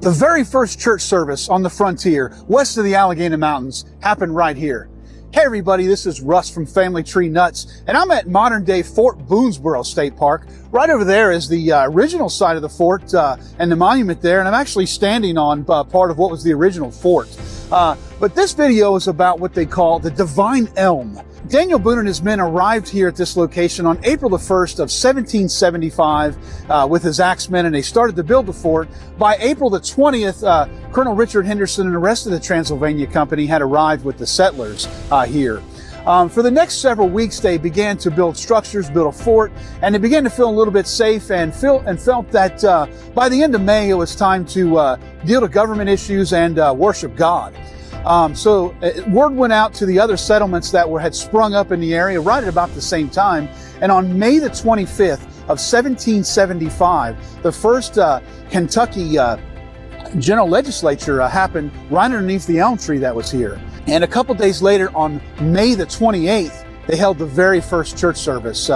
The very first church service on the frontier, west of the Allegheny Mountains, happened right here. Hey everybody, this is Russ from Family Tree Nuts, and I'm at modern-day Fort Boonesborough State Park. Right over there is the original site of the fort and the monument there, and I'm actually standing on part of what was the original fort. But this video is about what they call the Divine Elm. Daniel Boone and his men arrived here at this location on April the 1st of 1775 with his axemen, and they started to build the fort. By April the 20th, Colonel Richard Henderson and the rest of the Transylvania Company had arrived with the settlers here. For the next several weeks, they began to build structures, build a fort, and they began to feel a little bit safe and felt that by the end of May, it was time to deal with government issues and worship God. So word went out to the other settlements that had sprung up in the area right at about the same time. And on May the 25th of 1775, the first Kentucky General Legislature happened right underneath the elm tree that was here. And a couple days later, on May the 28th, they held the very first church service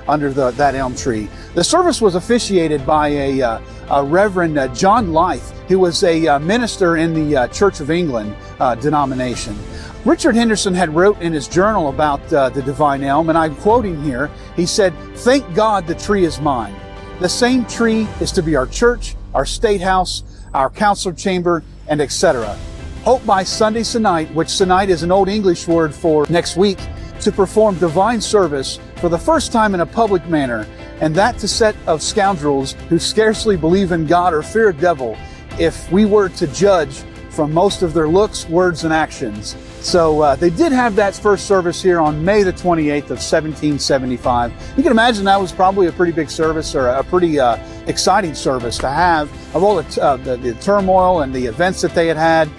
under that elm tree. The service was officiated by a Reverend John Lythe, who was a minister in the Church of England denomination. Richard Henderson had wrote in his journal about the Divine Elm, and I'm quoting here. He said, "Thank God the tree is mine. The same tree is to be our church, our state house, our council chamber, and etc. Hope by Sunday se'nnight," which se'nnight is an old English word for next week, "to perform divine service for the first time in a public manner, and that to set of scoundrels who scarcely believe in God or fear a devil, if we were to judge from most of their looks, words, and actions." So they did have that first service here on May the 28th of 1775. You can imagine that was probably a pretty big service, or a pretty exciting service to have, of all the turmoil and the events that they had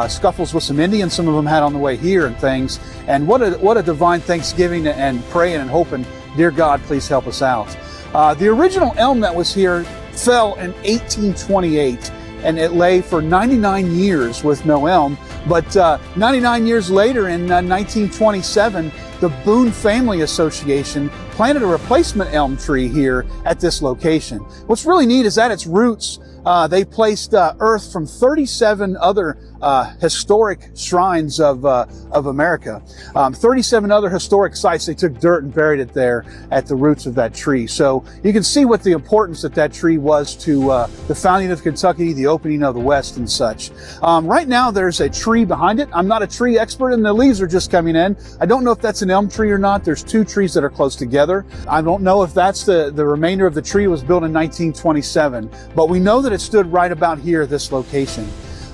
scuffles with some Indians some of them had on the way here and things. And what a divine thanksgiving and praying and hoping, dear God, please help us out. The original elm that was here fell in 1828, and it lay for 99 years with no elm. But 99 years later, in 1927, the Boone Family Association planted a replacement elm tree here at this location. What's really neat is at its roots, they placed earth from 37 other historic shrines of America. 37 other historic sites. They took dirt and buried it there at the roots of that tree. So you can see what the importance that tree was to the founding of Kentucky, the opening of the West and such. Right now there's a tree behind it. I'm not a tree expert and the leaves are just coming in. I don't know if that's an elm tree or not. There's two trees that are close together. I don't know if that's the remainder of the tree. Was built in 1927, but we know that it stood right about here at this location.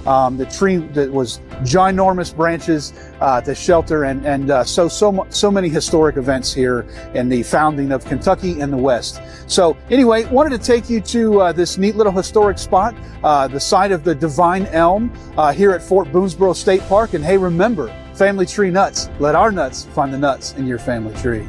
The tree that was ginormous branches to shelter and so many historic events here in the founding of Kentucky and the West. So anyway, wanted to take you to this neat little historic spot, the site of the Divine Elm here at Fort Boonesborough State Park. And hey, remember, Family Tree Nuts, let our nuts find the nuts in your family tree.